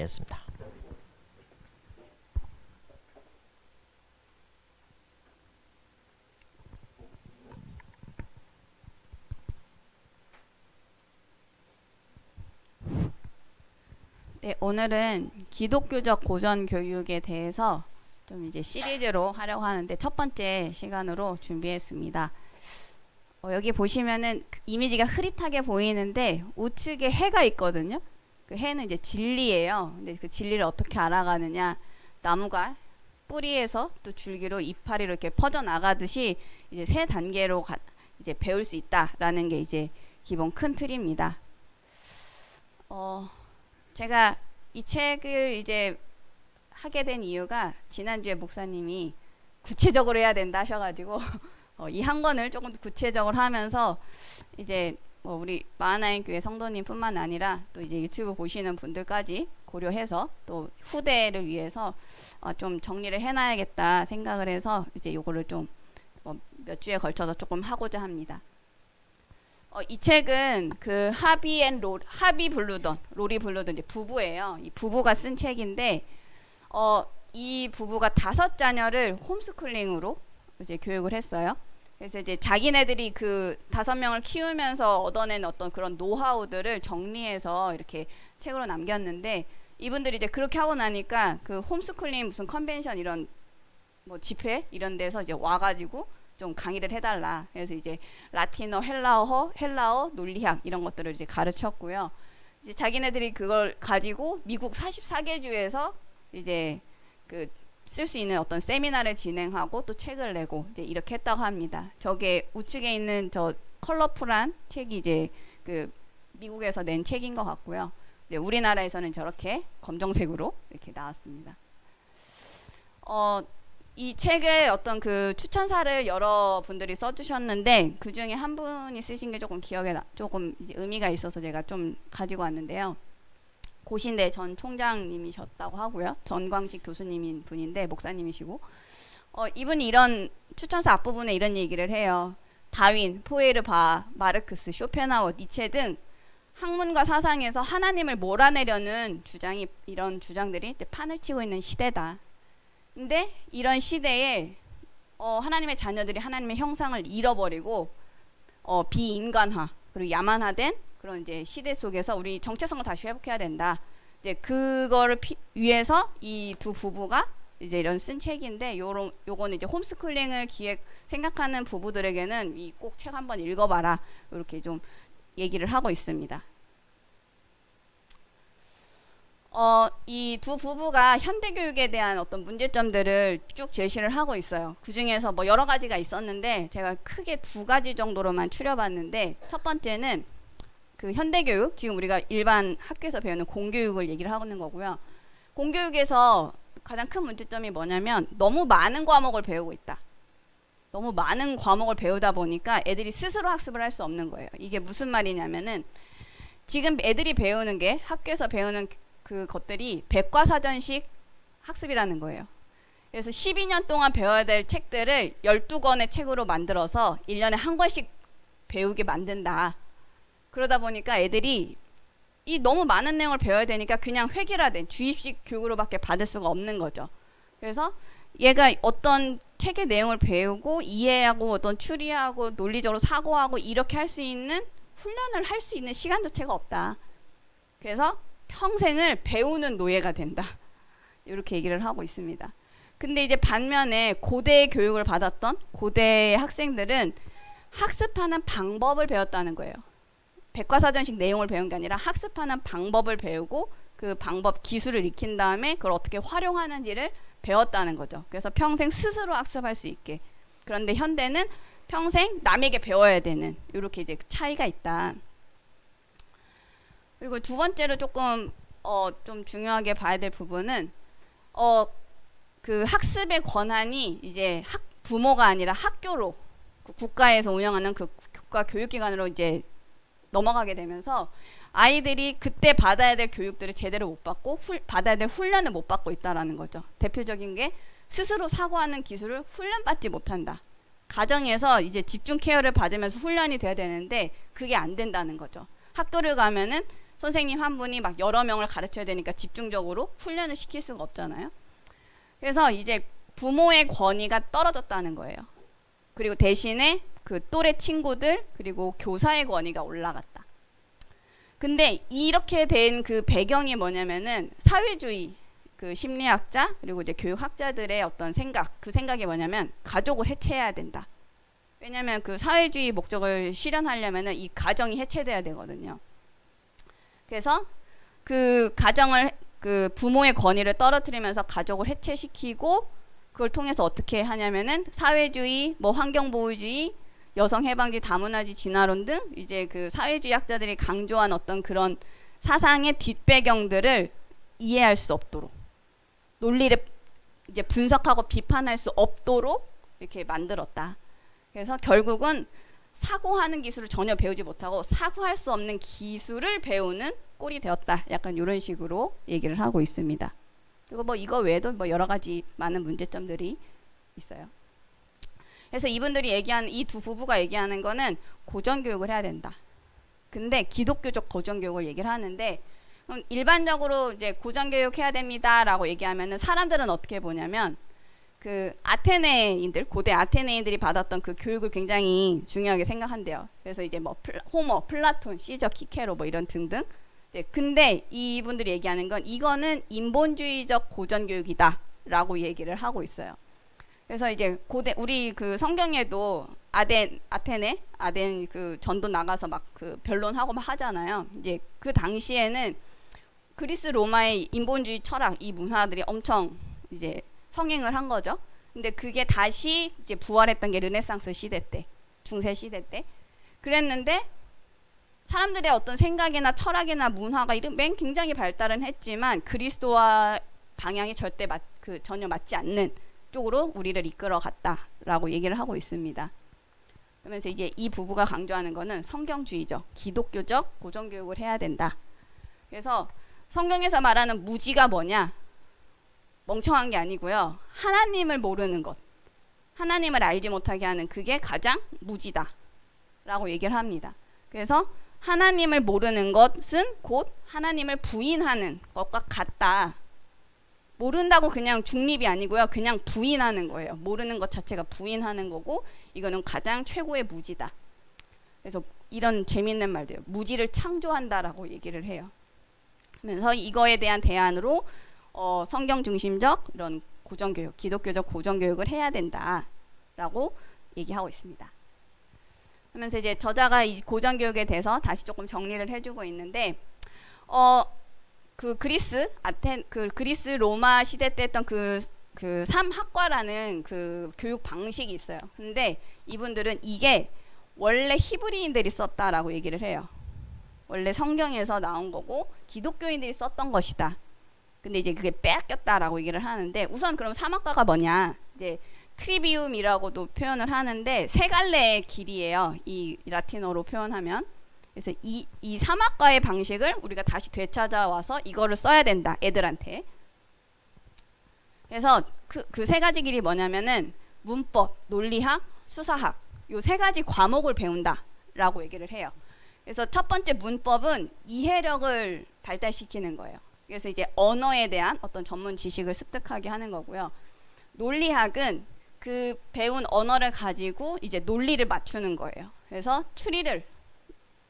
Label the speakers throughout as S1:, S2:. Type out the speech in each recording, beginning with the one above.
S1: 하겠습니다.
S2: 네, 오늘은 기독교적 고전 교육에 대해서 좀 이제 시리즈로 하려고 하는데 첫 번째 시간으로 준비했습니다. 여기 보시면은 이미지가 흐릿하게 보이는데 우측에 해가 있거든요. 그 해는 이제 진리예요. 근데 그 진리를 어떻게 알아가느냐? 나무가 뿌리에서 또 줄기로 이파리로 이렇게 퍼져 나가듯이 이제 세 단계로 이제 배울 수 있다라는 게 이제 기본 큰 틀입니다. 제가 이 책을 이제 하게 된 이유가 지난주에 목사님이 구체적으로 해야 된다 하셔가지고 이 한 권을 조금 구체적으로 하면서 이제 우리 마하나인 교회 성도님뿐만 아니라 또 이제 유튜브 보시는 분들까지 고려해서 또 후대를 위해서 좀 정리를 해놔야겠다 생각을 해서 이제 요거를 좀 몇 주에 걸쳐서 조금 하고자 합니다. 이 책은 그 하비 블루던, 로리 블루던 이제 부부예요. 이 부부가 쓴 책인데 이 부부가 5자녀를 홈스쿨링으로 이제 교육을 했어요. 그래서 이제 자기네들이 그 5명을 키우면서 얻어낸 어떤 그런 노하우들을 정리해서 이렇게 책으로 남겼는데 이분들이 이제 그렇게 하고 나니까 그 홈스쿨링 무슨 컨벤션 이런 집회 이런 데서 이제 와가지고 좀 강의를 해달라. 그래서 이제 라틴어, 헬라어, 논리학 이런 것들을 이제 가르쳤고요. 이제 자기네들이 그걸 가지고 미국 44개 주에서 이제 그 쓸 수 있는 어떤 세미나를 진행하고 또 책을 내고 이제 이렇게 했다고 합니다. 저게 우측에 있는 저 컬러풀한 책이 이제 그 미국에서 낸 책인 것 같고요. 이제 우리나라에서는 저렇게 검정색으로 이렇게 나왔습니다. 이 책의 어떤 그 추천사를 여러분들이 써주셨는데 그 중에 한 분이 쓰신 게 조금 조금 이제 의미가 있어서 제가 좀 가지고 왔는데요. 고신대 전 총장님이셨다고 하고요. 전광식 교수님인 분인데 목사님이시고 이분이 이런 추천사 앞부분에 이런 얘기를 해요. 다윈, 포에르바, 마르크스, 쇼펜하우어, 니체 등 학문과 사상에서 하나님을 몰아내려는 이런 주장들이 판을 치고 있는 시대다. 근데 이런 시대에 하나님의 자녀들이 하나님의 형상을 잃어버리고 비인간화 그리고 야만화된 그런 이제 시대 속에서 우리 정체성을 다시 회복해야 된다. 이제 그거를 위해서 이 두 부부가 이제 이런 쓴 책인데 요거는 이제 홈스쿨링을 생각하는 부부들에게는 이 꼭 책 한번 읽어봐라 이렇게 좀 얘기를 하고 있습니다. 이 두 부부가 현대교육에 대한 어떤 문제점들을 쭉 제시를 하고 있어요. 그 중에서 여러 가지가 있었는데 제가 크게 2가지 정도로만 추려봤는데 첫 번째는 그 현대교육, 지금 우리가 일반 학교에서 배우는 공교육을 얘기를 하고 있는 거고요. 공교육에서 가장 큰 문제점이 뭐냐면 너무 많은 과목을 배우고 있다. 너무 많은 과목을 배우다 보니까 애들이 스스로 학습을 할 수 없는 거예요. 이게 무슨 말이냐면은 지금 애들이 배우는 게 학교에서 배우는 그 것들이 백과사전식 학습이라는 거예요. 그래서 12년 동안 배워야 될 책들을 12권의 책으로 만들어서 1년에 한 권씩 배우게 만든다. 그러다 보니까 애들이 이 너무 많은 내용을 배워야 되니까 그냥 획일화된 주입식 교육으로밖에 받을 수가 없는 거죠. 그래서 얘가 어떤 책의 내용을 배우고 이해하고 어떤 추리하고 논리적으로 사고하고 이렇게 할 수 있는 훈련을 할 수 있는 시간 자체가 없다. 그래서 평생을 배우는 노예가 된다. 이렇게 얘기를 하고 있습니다. 근데 이제 반면에 고대 교육을 받았던 고대 학생들은 학습하는 방법을 배웠다는 거예요. 백과사전식 내용을 배운 게 아니라 학습하는 방법을 배우고 그 방법 기술을 익힌 다음에 그걸 어떻게 활용하는지를 배웠다는 거죠. 그래서 평생 스스로 학습할 수 있게. 그런데 현대는 평생 남에게 배워야 되는 이렇게 이제 차이가 있다. 그리고 두 번째로 조금 좀 중요하게 봐야 될 부분은 그 학습의 권한이 이제 부모가 아니라 학교로 그 국가에서 운영하는 그 국가 교육기관으로 이제 넘어가게 되면서 아이들이 그때 받아야 될 교육들을 제대로 못 받고 받아야 될 훈련을 못 받고 있다라는 거죠. 대표적인 게 스스로 사고하는 기술을 훈련받지 못한다. 가정에서 이제 집중 케어를 받으면서 훈련이 돼야 되는데 그게 안 된다는 거죠. 학교를 가면은 선생님 한 분이 막 여러 명을 가르쳐야 되니까 집중적으로 훈련을 시킬 수가 없잖아요. 그래서 이제 부모의 권위가 떨어졌다는 거예요. 그리고 대신에 그 또래 친구들 그리고 교사의 권위가 올라갔다. 근데 이렇게 된 그 배경이 뭐냐면은 사회주의 그 심리학자 그리고 이제 교육학자들의 어떤 생각, 그 생각이 뭐냐면 가족을 해체해야 된다. 왜냐면 그 사회주의 목적을 실현하려면은 이 가정이 해체돼야 되거든요. 그래서 그 가정을 그 부모의 권위를 떨어뜨리면서 가족을 해체시키고 그걸 통해서 어떻게 하냐면은 사회주의, 뭐 환경보호주의, 여성해방주의, 다문화주의, 진화론 등 이제 그 사회주의 학자들이 강조한 어떤 그런 사상의 뒷배경들을 이해할 수 없도록 논리를 이제 분석하고 비판할 수 없도록 이렇게 만들었다. 그래서 결국은 사고하는 기술을 전혀 배우지 못하고 사고할 수 없는 기술을 배우는 꼴이 되었다. 약간 이런 식으로 얘기를 하고 있습니다. 그리고 뭐 이거 외에도 뭐 여러 가지 많은 문제점들이 있어요. 그래서 이분들이 얘기하는 이 두 부부가 얘기하는 거는 고전교육을 해야 된다. 근데 기독교적 고전교육을 얘기를 하는데 그럼 일반적으로 이제 고전교육 해야 됩니다라고 얘기하면은 사람들은 어떻게 보냐면 그 아테네인들, 고대 아테네인들이 받았던 그 교육을 굉장히 중요하게 생각한대요. 그래서 이제 뭐 호모, 플라톤, 시저, 키케로 뭐 이런 등등. 네, 근데 이분들이 얘기하는 건 이거는 인본주의적 고전교육이다라고 얘기를 하고 있어요. 그래서 이제 고대 우리 그 성경에도 아테네 그 전도 나가서 막 그 변론하고 막 하잖아요. 이제 그 당시에는 그리스 로마의 인본주의 철학 이 문화들이 엄청 이제 성행을 한 거죠. 근데 그게 다시 이제 부활했던 게 르네상스 시대 때, 중세 시대 때 그랬는데 사람들의 어떤 생각이나 철학이나 문화가 맨 굉장히 발달은 했지만 그리스도와 방향이 절대 전혀 맞지 않는 쪽으로 우리를 이끌어 갔다라고 얘기를 하고 있습니다. 그러면서 이제 이 부부가 강조하는 거는 성경주의적, 기독교적 고전교육을 해야 된다. 그래서 성경에서 말하는 무지가 뭐냐? 멍청한 게 아니고요. 하나님을 모르는 것, 하나님을 알지 못하게 하는 그게 가장 무지다 라고 얘기를 합니다. 그래서 하나님을 모르는 것은 곧 하나님을 부인하는 것과 같다. 모른다고 그냥 중립이 아니고요. 그냥 부인하는 거예요. 모르는 것 자체가 부인하는 거고 이거는 가장 최고의 무지다. 그래서 이런 재밌는 말들요. 무지를 창조한다라고 얘기를 해요. 그래서 이거에 대한 대안으로 성경 중심적 이런 고전교육, 기독교적 고전교육을 해야 된다라고 얘기하고 있습니다. 그러면서 이제 저자가 이 고전교육에 대해서 다시 조금 정리를 해주고 있는데 그 그리스 로마 시대 때 했던 그 삼학과라는 그 교육 방식이 있어요. 근데 이분들은 이게 원래 히브리인들이 썼다라고 얘기를 해요. 원래 성경에서 나온 거고 기독교인들이 썼던 것이다. 근데 이제 그게 빼앗겼다라고 얘기를 하는데 우선 그럼 삼학과가 뭐냐? 이제 트리비움이라고도 표현을 하는데 세 갈래의 길이에요. 이 라틴어로 표현하면. 그래서 이 삼학과의 방식을 우리가 다시 되찾아와서 이거를 써야 된다. 애들한테. 그래서 그 세 가지 길이 뭐냐면은 문법, 논리학, 수사학 요 세 가지 과목을 배운다라고 얘기를 해요. 그래서 첫 번째 문법은 이해력을 발달시키는 거예요. 그래서 이제 언어에 대한 어떤 전문 지식을 습득하게 하는 거고요. 논리학은 그 배운 언어를 가지고 이제 논리를 맞추는 거예요. 그래서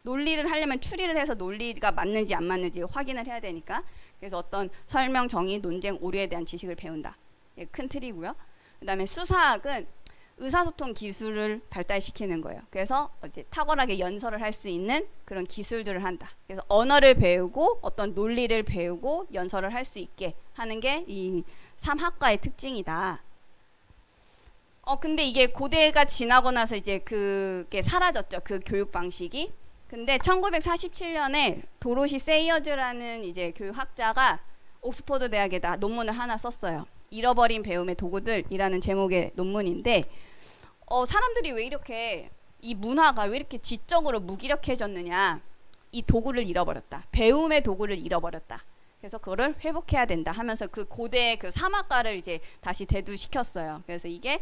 S2: 논리를 하려면 추리를 해서 논리가 맞는지 안 맞는지 확인을 해야 되니까 그래서 어떤 설명, 정의, 논쟁, 오류에 대한 지식을 배운다. 예, 큰 틀이고요. 그 다음에 수사학은 의사소통 기술을 발달시키는 거예요. 그래서 이제 탁월하게 연설을 할 수 있는 그런 기술들을 한다. 그래서 언어를 배우고 어떤 논리를 배우고 연설을 할 수 있게 하는 게 이 삼학과의 특징이다. 근데 이게 고대가 지나고 나서 이제 그게 사라졌죠. 그 교육 방식이. 근데 1947년에 도로시 세이어즈라는 이제 교육학자가 옥스퍼드 대학에다 논문을 하나 썼어요. 잃어버린 배움의 도구들이라는 제목의 논문인데 사람들이 왜 이렇게 이 문화가 왜 이렇게 지적으로 무기력해졌느냐. 이 도구를 잃어버렸다. 배움의 도구를 잃어버렸다. 그래서 그거를 회복해야 된다 하면서 그 고대 그 삼학과를 이제 다시 대두시켰어요. 그래서 이게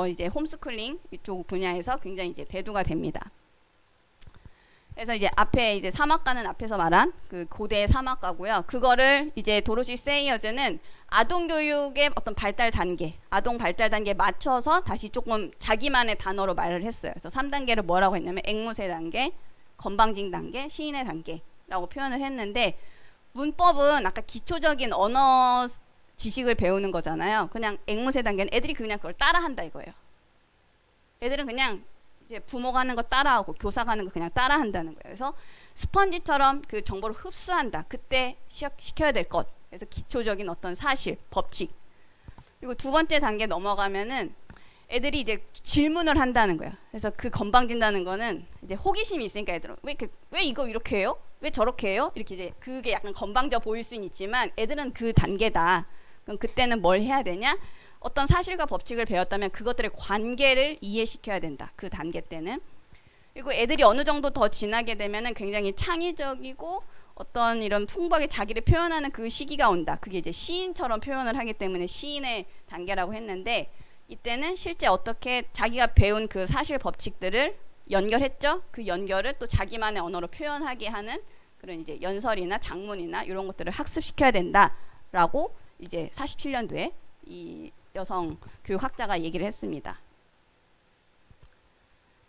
S2: 이제 홈스쿨링 이쪽 분야에서 굉장히 이제 대두가 됩니다. 그래서 이제 앞에 이제 사막가는 앞에서 말한 그 고대 사막가고요. 그거를 이제 도로시 세이어즈는 아동 교육의 어떤 발달 단계, 아동 발달 단계에 맞춰서 다시 조금 자기만의 단어로 말을 했어요. 그래서 3단계를 뭐라고 했냐면 앵무새 단계, 건방진 단계, 시인의 단계라고 표현을 했는데, 문법은 아까 기초적인 언어 지식을 배우는 거잖아요. 그냥 앵무새 단계는 애들이 그냥 그걸 따라한다 이거예요. 애들은 그냥 이제 부모가 하는 거 따라하고 교사가 하는 거 그냥 따라한다는 거예요. 그래서 스펀지처럼 그 정보를 흡수한다. 그때 시켜야 될 것. 그래서 기초적인 어떤 사실, 법칙. 그리고 두 번째 단계 넘어가면은 애들이 이제 질문을 한다는 거예요. 그래서 그 건방진다는 거는 이제 호기심이 있으니까 애들은 왜 이거 이렇게 해요? 왜 저렇게 해요? 이렇게 이제 그게 약간 건방져 보일 수는 있지만 애들은 그 단계다. 그럼 그때는 뭘 해야 되냐? 어떤 사실과 법칙을 배웠다면 그것들의 관계를 이해시켜야 된다. 그 단계 때는. 그리고 애들이 어느 정도 더 지나게 되면은 굉장히 창의적이고 어떤 이런 풍부하게 자기를 표현하는 그 시기가 온다. 그게 이제 시인처럼 표현을 하기 때문에 시인의 단계라고 했는데, 이때는 실제 어떻게 자기가 배운 그 사실 법칙들을 연결했죠. 그 연결을 또 자기만의 언어로 표현하게 하는 그런 이제 연설이나 작문이나 이런 것들을 학습시켜야 된다라고 이제 47년도에 이 여성 교육학자가 얘기를 했습니다.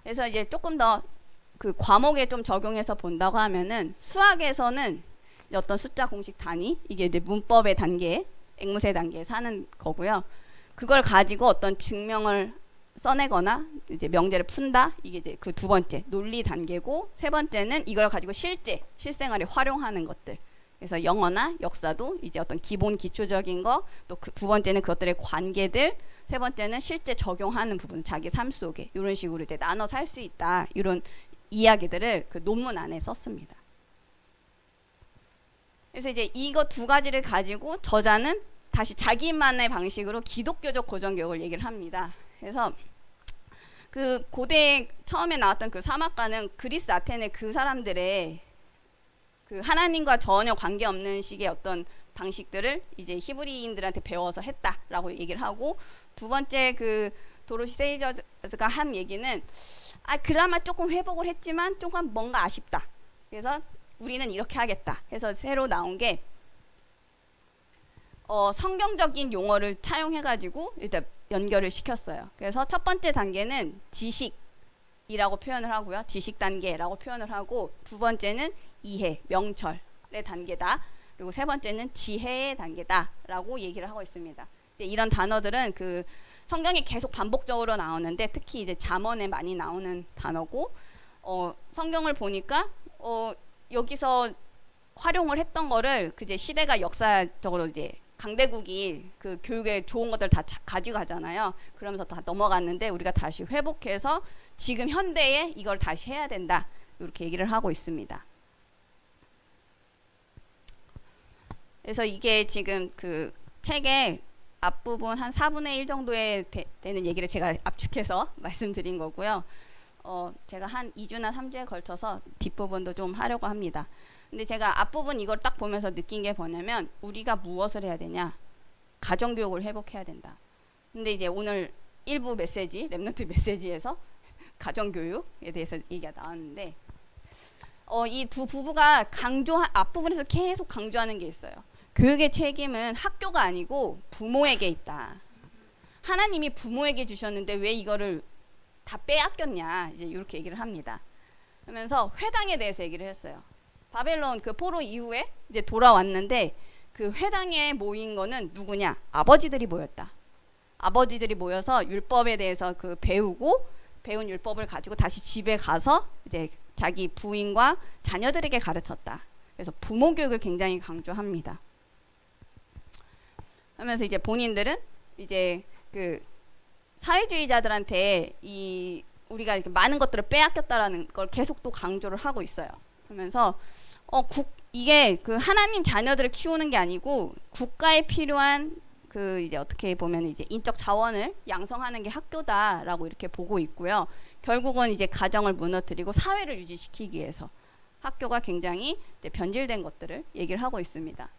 S2: 그래서 이제 조금 더 그 과목에 좀 적용해서 본다고 하면은, 수학에서는 어떤 숫자 공식 단위, 이게 이제 문법의 단계, 앵무새 단계에 사는 거고요. 그걸 가지고 어떤 증명을 써내거나 이제 명제를 푼다. 이게 이제 그 두 번째 논리 단계고, 세 번째는 이걸 가지고 실생활에 활용하는 것들. 그래서 영어나 역사도 이제 어떤 기본 기초적인 거, 또 그 두 번째는 그것들의 관계들, 세 번째는 실제 적용하는 부분, 자기 삶 속에 이런 식으로 이제 나눠서 할 수 있다. 이런 이야기들을 그 논문 안에 썼습니다. 그래서 이제 이거 두 가지를 가지고 저자는 다시 자기만의 방식으로 기독교적 고전교육을 얘기를 합니다. 그래서 그 고대 처음에 나왔던 그 사막가는 그리스 아테네 그 사람들의 그 하나님과 전혀 관계없는 식의 어떤 방식들을 이제 히브리인들한테 배워서 했다라고 얘기를 하고, 두 번째 그 도로시 세이저즈가 한 얘기는 그나마 조금 회복을 했지만 조금 뭔가 아쉽다. 그래서 우리는 이렇게 하겠다. 그래서 새로 나온 게 성경적인 용어를 차용해가지고 일단 연결을 시켰어요. 그래서 첫 번째 단계는 지식이라고 표현을 하고요. 지식 단계라고 표현을 하고, 두 번째는 이해, 명철의 단계다. 그리고 세 번째는 지혜의 단계다라고 얘기를 하고 있습니다. 이런 단어들은 그 성경에 계속 반복적으로 나오는데, 특히 이제 잠언에 많이 나오는 단어고, 성경을 보니까 여기서 활용을 했던 거를 그 이제 시대가 역사적으로 이제 강대국이 그 교육에 좋은 것들 다 가지고 가잖아요. 그러면서 다 넘어갔는데 우리가 다시 회복해서 지금 현대에 이걸 다시 해야 된다. 이렇게 얘기를 하고 있습니다. 그래서 이게 지금 그 책의 앞부분 한 4분의 1 정도에 되는 얘기를 제가 압축해서 말씀드린 거고요. 제가 한 2주나 3주에 걸쳐서 뒷부분도 좀 하려고 합니다. 근데 제가 앞부분 이걸 딱 보면서 느낀 게 뭐냐면, 우리가 무엇을 해야 되냐? 가정교육을 회복해야 된다. 근데 이제 오늘 일부 메시지, 랩넌트 메시지에서 가정교육에 대해서 얘기가 나왔는데, 이 두 부부가 앞부분에서 계속 강조하는 게 있어요. 교육의 책임은 학교가 아니고 부모에게 있다. 하나님이 부모에게 주셨는데 왜 이거를 다 빼앗겼냐, 이제 이렇게 얘기를 합니다. 그러면서 회당에 대해서 얘기를 했어요. 바벨론 그 포로 이후에 이제 돌아왔는데, 그 회당에 모인 거는 누구냐? 아버지들이 모였다. 아버지들이 모여서 율법에 대해서 그 배운 율법을 가지고 다시 집에 가서 이제 자기 부인과 자녀들에게 가르쳤다. 그래서 부모 교육을 굉장히 강조합니다. 하면서 이제 본인들은 이제 그 사회주의자들한테 우리가 이렇게 많은 것들을 빼앗겼다라는 걸 계속 또 강조를 하고 있어요. 그러면서 이게 그 하나님 자녀들을 키우는 게 아니고 국가에 필요한 그 이제 어떻게 보면 이제 인적 자원을 양성하는 게 학교다라고 이렇게 보고 있고요. 결국은 이제 가정을 무너뜨리고 사회를 유지시키기 위해서 학교가 굉장히 이제 변질된 것들을 얘기를 하고 있습니다.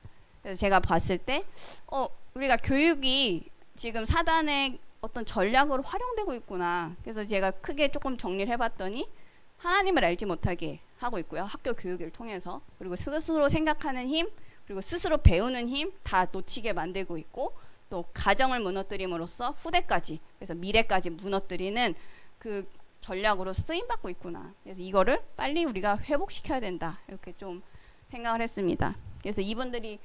S2: 그래서 제가 봤을 때 우리가 교육이 지금 사단의 어떤 전략으로 활용되고 있구나. 그래서 제가 크게 조금 정리를 해봤더니, 하나님을 알지 못하게 하고 있고요. 학교 교육을 통해서. 그리고 스스로 생각하는 힘, 그리고 스스로 배우는 힘 다 놓치게 만들고 있고, 또 가정을 무너뜨림으로써 후대까지, 그래서 미래까지 무너뜨리는 그 전략으로 쓰임받고 있구나. 그래서 이거를 빨리 우리가 회복시켜야 된다. 이렇게 좀 생각을 했습니다. 그래서 이분들이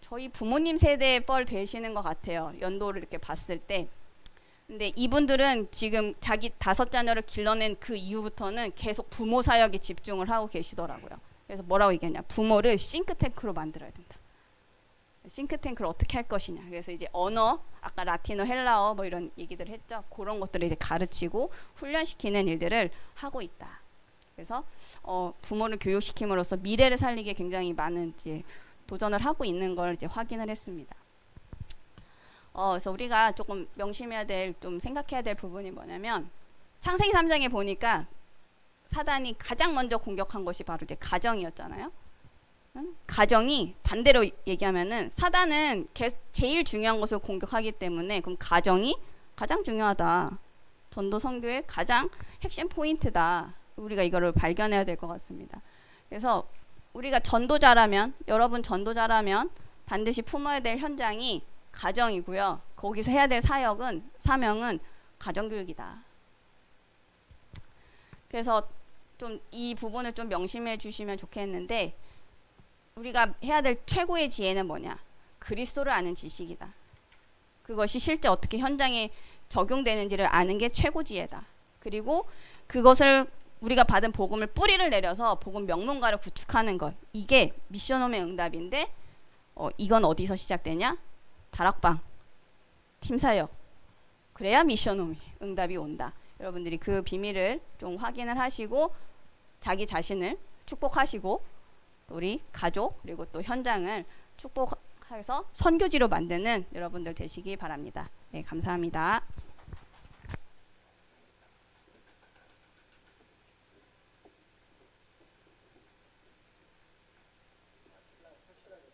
S2: 저희 부모님 세대의 뻘 되시는 것 같아요. 연도를 이렇게 봤을 때. 근데 이분들은 지금 자기 5자녀를 길러낸 그 이후부터는 계속 부모 사역에 집중을 하고 계시더라고요. 그래서 뭐라고 얘기하냐. 부모를 싱크탱크로 만들어야 된다. 싱크탱크를 어떻게 할 것이냐. 그래서 이제 언어, 아까 라틴어, 헬라어 뭐 이런 얘기들 했죠. 그런 것들을 이제 가르치고 훈련시키는 일들을 하고 있다. 그래서 부모를 교육시킴으로써 미래를 살리기에 굉장히 많은 이제 도전을 하고 있는 걸 이제 확인을 했습니다. 그래서 우리가 조금 명심해야 될, 좀 생각해야 될 부분이 뭐냐면, 창세기 3장에 보니까 사단이 가장 먼저 공격한 것이 바로 이제 가정이었잖아요. 가정이 반대로 얘기하면은 사단은 제일 중요한 것을 공격하기 때문에, 그럼 가정이 가장 중요하다. 전도 선교의 가장 핵심 포인트다. 우리가 이거를 발견해야 될 것 같습니다. 그래서 우리가 전도자라면, 여러분 전도자라면 반드시 품어야 될 현장이 가정이고요. 거기서 해야 될 사명은 가정교육이다. 그래서 좀 이 부분을 좀 명심해 주시면 좋겠는데, 우리가 해야 될 최고의 지혜는 뭐냐? 그리스도를 아는 지식이다. 그것이 실제 어떻게 현장에 적용되는지를 아는 게 최고 지혜다. 그리고 그것을 우리가 받은 복음을 뿌리를 내려서 복음 명문가를 구축하는 것. 이게 미션홈의 응답인데, 이건 어디서 시작되냐? 다락방, 팀사역. 그래야 미션홈이 응답이 온다. 여러분들이 그 비밀을 좀 확인을 하시고 자기 자신을 축복하시고 우리 가족 그리고 또 현장을 축복해서 선교지로 만드는 여러분들 되시기 바랍니다. 네, 감사합니다.